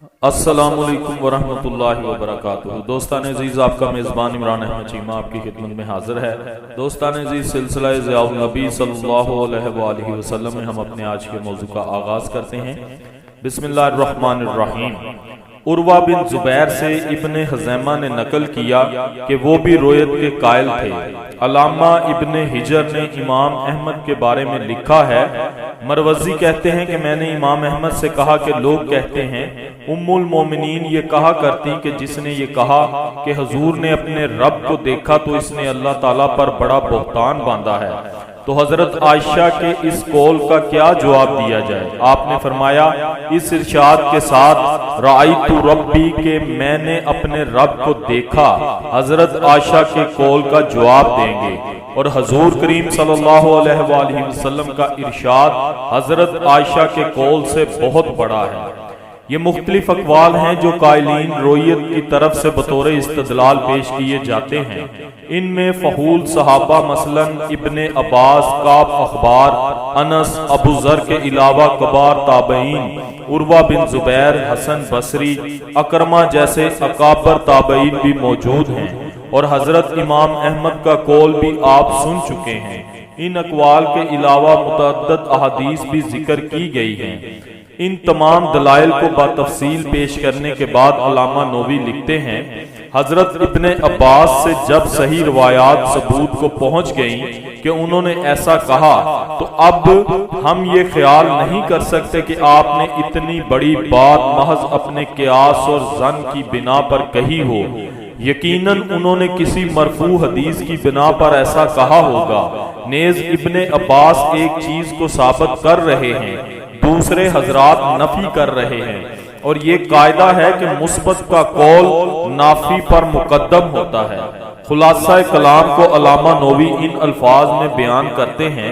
السلام علیکم ورحمۃ اللہ وبرکاتہ۔ دوستان عزیز، آپ کا میزبان عمران احمد چیمہ آپ کی خدمت میں حاضر ہے۔ دوستان عزیز، سلسلہ ضیاء النبی صلی اللہ علیہ وآلہ وسلم میں ہم اپنے آج کے موضوع کا آغاز کرتے ہیں۔ بسم اللہ الرحمن الرحیم۔ عروہ بن زبیر سے ابن خزیمہ نے نقل کیا کہ وہ بھی رویت کے قائل تھے۔ علامہ ابن حجر نے امام احمد کے بارے میں لکھا ہے، مروزی کہتے ہیں کہ میں نے امام احمد سے کہا کہ لوگ کہتے ہیں ام المومنین یہ کہا کرتی کہ جس نے یہ کہا کہ حضور نے اپنے رب کو دیکھا تو اس نے اللہ تعالیٰ پر بڑا بہتان باندھا ہے، تو حضرت عائشہ کے اس قول کا کیا جواب دیا جائے؟ آپ نے فرمایا اس ارشاد کے ساتھ رأیت ربی کہ میں نے اپنے رب کو دیکھا، حضرت عائشہ کے قول کا جواب دیں گے، اور حضور کریم صلی اللہ علیہ وآلہ وسلم کا ارشاد حضرت عائشہ کے قول سے بہت بڑا ہے۔ یہ مختلف اقوال ہیں جو قائلین رویت کی طرف سے بطور استدلال پیش کیے جاتے ہیں۔ ان میں فحول صحابہ مثلا ابن عباس، کعب اخبار، انس، ابو ذر کے علاوہ کبار تابعین، عروہ بن زبیر، حسن بصری، اکرمہ جیسے اکابر تابعین بھی موجود ہیں، اور حضرت امام احمد کا قول بھی آپ سن چکے ہیں۔ ان اقوال کے علاوہ متعدد احادیث بھی ذکر کی گئی ہیں۔ ان تمام دلائل کو بتفصیل پیش کرنے کے بعد علامہ نووی لکھتے ہیں، حضرت ابن عباس سے جب صحیح روایات ثبوت کو پہنچ گئیں کہ انہوں نے ایسا کہا تو اب ہم یہ خیال نہیں کر سکتے کہ آپ نے اتنی بڑی بات محض اپنے قیاس اور ظن کی بنا پر کہی ہو۔ یقیناً انہوں نے کسی مرفوع حدیث کی بنا پر ایسا کہا ہوگا۔ نیز ابن عباس ایک چیز کو ثابت کر رہے ہیں، دوسرے حضرات نفی کر رہے ہیں، اور یہ قاعدہ ہے کہ مثبت کا قول نافی پر مقدم ہوتا ہے۔ خلاصہ کلام کو علامہ نووی ان الفاظ میں بیان کرتے ہیں،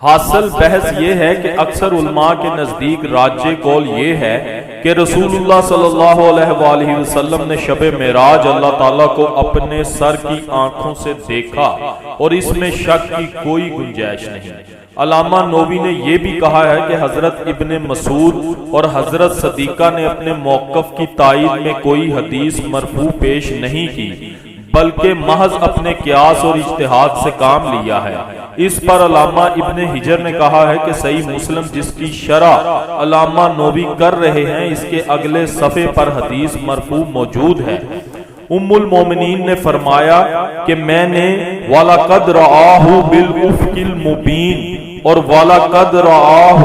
حاصل بحث یہ ہے کہ اکثر علماء کے نزدیک راجح قول یہ ہے کہ رسول اللہ صلی اللہ علیہ وآلہ وسلم نے شب معراج اللہ تعالیٰ کو اپنے سر کی آنکھوں سے دیکھا، اور اس میں شک کی کوئی گنجائش نہیں۔ علامہ نووی نے یہ بھی کہا ہے کہ حضرت ابن مسعود اور حضرت صدیقہ نے اپنے موقف کی تائید میں کوئی حدیث مرفوع پیش نہیں کی، بلکہ محض اپنے قیاس اور اجتہاد سے کام لیا ہے۔ اس پر علامہ ابن حجر نے کہا ہے کہ صحیح مسلم جس کی شرح علامہ نووی کر رہے ہیں اس کے اگلے صفحے پر حدیث مرفوع موجود ہے۔ ام المومنین نے فرمایا کہ میں نے وَلَقَدْ رَآهُ بِالْأُفْقِ الْمُبِينِ اور وَلَقَدْ رَآهُ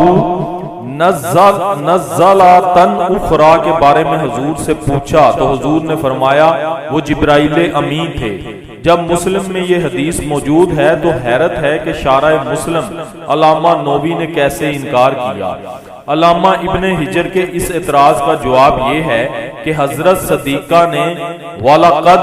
نزلۃ اخری کے بارے میں حضور سے پوچھا تو حضور نے فرمایا وہ جبرائیل امین تھے۔ جب مسلم میں یہ حدیث موجود ہے تو حیرت ہے کہ شارح مسلم علامہ نووی نے کیسے انکار کیا۔ علامہ ابن حجر کے اس اعتراض کا جواب یہ ہے کہ حضرت صدیقہ نے وَلَقَدْ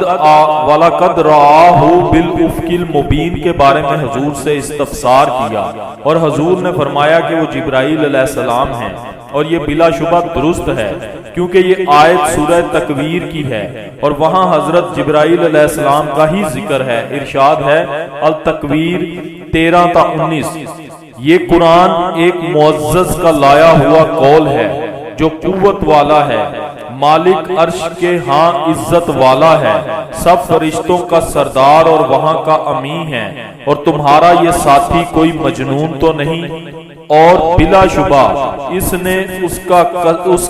رَآهُ بِالْأُفْقِ الْمُبِينِ کے بارے میں حضور سے استفسار کیا، اور حضور نے فرمایا کہ وہ جبرائیل علیہ السلام ہیں، اور یہ بلا شبہ درست ہے کیونکہ یہ آیت سورہ تکویر کی ہے، اور وہاں حضرت جبرائیل علیہ السلام کا ہی ذکر ہے۔ ارشاد ہے التکویر 13-19، یہ قرآن ایک معزز کا لایا ہوا قول ہے جو قوت والا ہے، مالک عرش کے ہاں عزت والا ہے، سب فرشتوں کا سردار اور وہاں کا امین ہے، اور تمہارا یہ ساتھی کوئی مجنون تو نہیں؟ اور بلا شبہ اس نے اس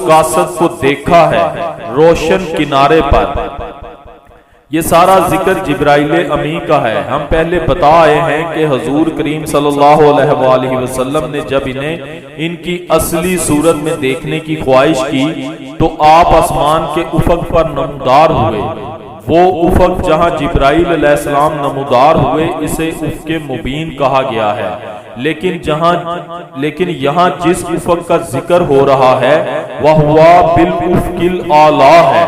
قاصد کو دیکھا ہے روشن کنارے پر۔ یہ سارا ذکر جبرائیل امی کا ہے۔ ہم پہلے بتا آئے ہیں کہ حضور کریم صلی اللہ علیہ وآلہ وسلم نے جب انہیں ان کی اصلی صورت میں دیکھنے کی خواہش کی تو آپ آسمان کے افق پر نمودار ہوئے۔ وہ افق جہاں جبرائیل علیہ السلام نمودار ہوئے اسے افق مبین کہا گیا ہے، لیکن یہاں جس افق کا ذکر ہو رہا ہے وہ ہوا بالافق الاعلی ہے۔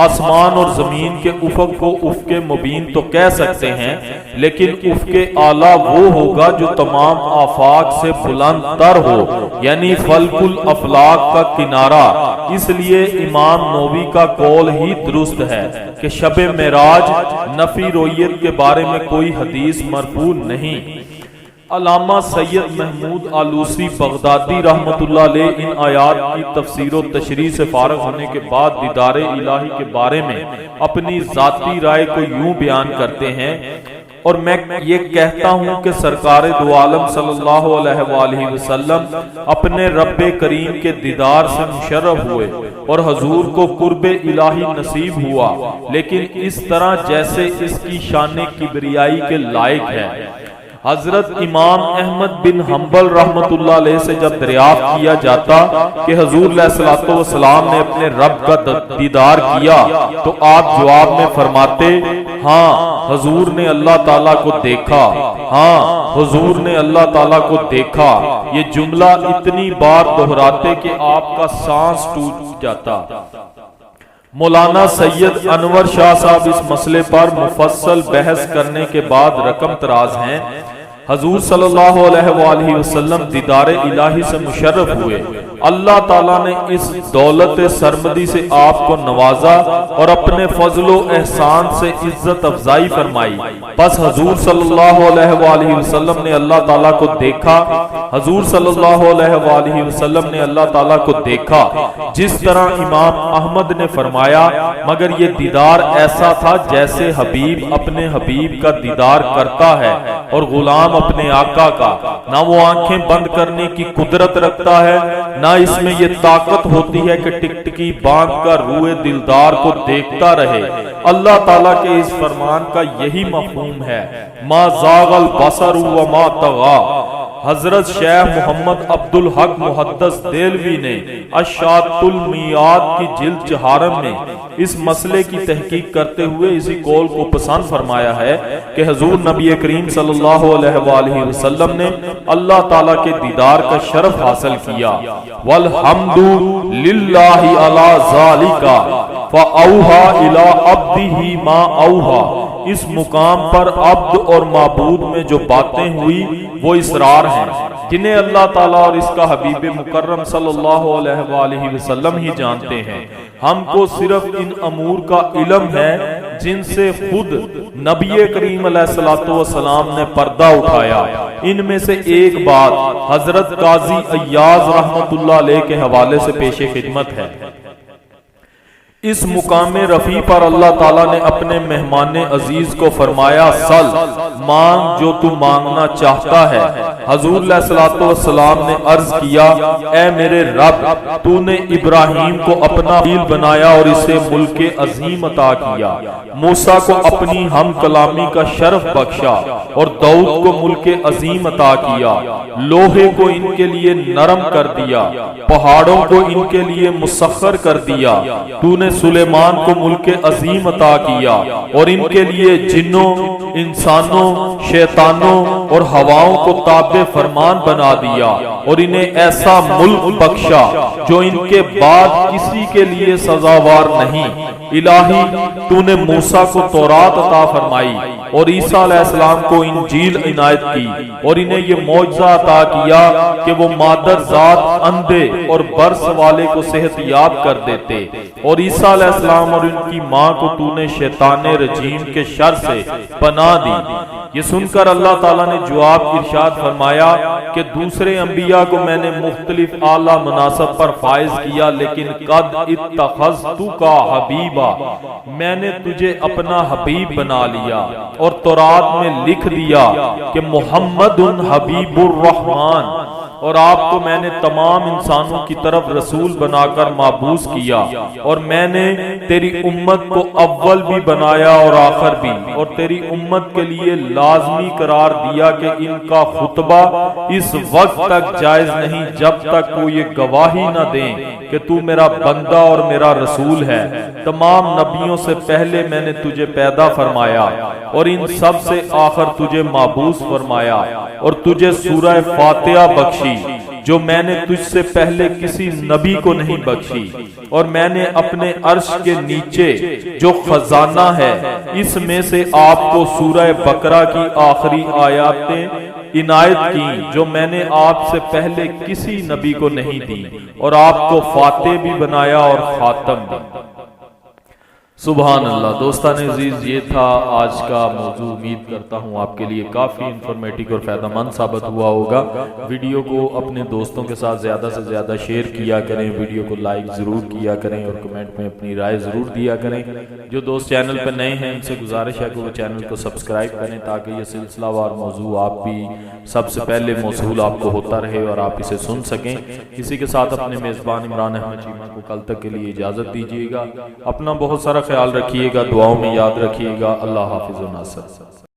آسمان اور زمین کے افق کو افق مبین تو کہہ سکتے ہیں، لیکن افق اعلی وہ ہوگا جو تمام آفاق سے بلند تر ہو، یعنی فلک الافلاق کا کنارہ۔ اس لیے امام نووی کا قول ہی درست ہے کہ شب معراج نفی رویت کے بارے میں کوئی حدیث مرفوع نہیں۔ علامہ سید محمود آلوسی بغدادی رحمت اللہ علیہ ان آیات کی تفسیر و تشریح سے فارغ ہونے کے بعد دیدار الہی کے بارے میں اپنی ذاتی رائے کو یوں بیان کرتے ہیں، اور میں یہ کہتا ہوں کہ سرکار دو عالم صلی اللہ علیہ وآلہ وسلم اپنے رب کریم کے دیدار سے مشرف ہوئے اور حضور کو قرب الہی نصیب ہوا، لیکن اس طرح جیسے اس کی شان کبریائی کے لائق ہے۔ حضرت امام احمد بن حنبل رحمت اللہ علیہ سے جب دریافت کیا جاتا کہ حضور علیہ الصلوۃ والسلام نے اپنے رب کا دیدار کیا تو آپ جواب میں فرماتے، ہاں حضور نے اللہ تعالیٰ کو دیکھا، ہاں حضور نے اللہ تعالیٰ کو دیکھا۔ یہ جملہ اتنی بار دہراتے کہ آپ کا سانس ٹوٹ جاتا۔ مولانا سید انور شاہ صاحب اس مسئلے پر مفصل بحث کرنے کے بعد رقم تراز ہیں۔ حضور صلی اللہ علیہ وآلہ وسلم دیدار الہی سے مشرف ہوئے، اللہ تعالیٰ نے اس دولت سرمدی سے آپ کو نوازا اور اپنے فضل و احسان سے عزت افزائی فرمائی۔ پس حضور صلی اللہ علیہ وآلہ وسلم نے اللہ تعالیٰ کو دیکھا، حضور صلی اللہ علیہ وآلہ وسلم نے اللہ تعالیٰ کو دیکھا جس طرح امام احمد نے فرمایا، مگر یہ دیدار ایسا تھا جیسے حبیب اپنے حبیب کا دیدار کرتا ہے اور غلام اپنے آقا کا، نہ وہ آنکھیں بند کرنے کی قدرت رکھتا ہے، نہ اس میں یہ طاقت ہوتی ہے کہ ٹکٹکی باندھ کر روئے دلدار کو دیکھتا رہے۔ اللہ تعالیٰ کے اس فرمان کا یہی مفہوم ہے، ما زاغ البصر وما طغى۔ حضرت شیخ محمد عبدالحق محدث دہلوی نے اشاعۃ المیعاد کی جلد 4 میں اس مسئلے کی تحقیق کرتے ہوئے اسی قول کو پسند فرمایا ہے کہ حضور نبی کریم صلی اللہ علیہ وآلہ وسلم نے اللہ تعالیٰ کے دیدار کا شرف حاصل کیا۔ والحمد للہ علی ذالک فاوحی الی عبدہ ما اوحی۔ اس مقام پر عبد اور معبود میں جو باتیں ہوئی وہ اسرار ہیں جنہیں اللہ تعالیٰ اور اس کا حبیب مکرم صلی اللہ علیہ وآلہ وسلم ہی جانتے ہیں۔ ہم کو صرف ان امور کا علم ہے جن سے خود نبی کریم علیہ الصلوۃ والسلام نے پردہ اٹھایا۔ ان میں سے ایک بات حضرت قاضی ایاز رحمت اللہ علیہ کے حوالے سے پیش خدمت ہے۔ اس مقام رفیع پر اللہ تعالیٰ نے اپنے مہمان عزیز کو فرمایا، سل مانگ جو تو مانگنا چاہتا ہے۔ حضور علیہ الصلوۃ والسلام نے عرض کیا، اے میرے رب، تو نے ابراہیم کو اپنا خلیل بنایا اور اسے ملک عظیم عطا کیا، موسیٰ کو اپنی ہم کلامی کا شرف بخشا اور داؤد کو ملک عظیم عطا کیا، لوہے کو ان کے لیے نرم کر دیا، پہاڑوں کو ان کے لیے مسخر کر دیا، تو نے سلیمان کو ملک عظیم عطا کیا اور ان کے لیے جنوں، انسانوں، شیطانوں اور ہواؤں کو تابع فرمان بنا دیا اور انہیں ایسا ملک بخشا جو ان کے بعد کسی کے لیے سزاوار نہیں۔ الہی تو نے موسیٰ کو تورات عطا فرمائی اور عیسیٰ علیہ السلام کو انجیل عنایت کی اور انہیں یہ معجزہ عطا کیا کہ وہ مادر ذات اندھے اور برس والے کو صحت یاب کر دیتے، اور عیسیٰ علیہ السلام اور ان کی ماں کو تو نے شیطان رجیم کے شر سے پناہ دی۔ یہ سن کر اللہ تعالیٰ نے جواب ارشاد فرمایا کہ دوسرے انبیاء کو میں نے مختلف اعلیٰ مناصب پر فائز کیا، لیکن قد اتخذتک حبیبا، میں نے تجھے اپنا حبیب بنا لیا اور تورات میں لکھ دیا کہ محمد حبیب الرحمن، اور آپ کو میں نے تمام انسانوں کی طرف رسول بنا کر مابعوث کیا، اور میں نے تیری امت کو اول بھی بنایا اور آخر بھی، اور تیری امت کے لیے لازمی قرار دیا کہ ان کا خطبہ اس وقت تک جائز نہیں جب تک وہ یہ گواہی نہ دیں کہ تو میرا بندہ اور میرا رسول ہے۔ تمام نبیوں سے پہلے میں نے تجھے پیدا فرمایا اور ان سب سے آخر تجھے مابعوث فرمایا، اور تجھے سورہ فاتحہ بخشی جو میں نے تجھ سے پہلے کسی نبی کو نہیں بخشی، اور میں نے اپنے عرش کے نیچے جو خزانہ ہے اس میں سے آپ کو سورہ بقرہ کی آخری آیاتیں عنایت کی جو میں نے آپ سے پہلے کسی نبی کو نہیں دی، اور آپ کو فاتح بھی بنایا اور خاتم بھی۔ سبحان اللہ۔ دوستان عزیز، یہ تھا آج کا موضوع۔ امید کرتا ہوں آپ کے لیے کافی انفارمیٹو اور فائدہ مند ثابت ہوا ہوگا۔ ویڈیو کو اپنے دوستوں کے ساتھ زیادہ سے زیادہ شیئر کیا کریں، ویڈیو کو لائک ضرور کیا کریں اور کمنٹ میں اپنی رائے ضرور دیا کریں۔ جو دوست چینل پہ نئے ہیں ان سے گزارش ہے کہ وہ چینل کو سبسکرائب کریں تاکہ یہ سلسلہ وار موضوع آپ بھی سب سے پہلے موصول آپ کو ہوتا رہے اور آپ اسے سن سکیں۔ اسی کے ساتھ اپنے میزبان عمران احمد چیمہ کو کل تک کے لیے اجازت دیجیے گا۔ اپنا بہت سارا خیال رکھیے گا، دعاؤں میں یاد رکھیے گا۔ اللہ حافظ و ناصر۔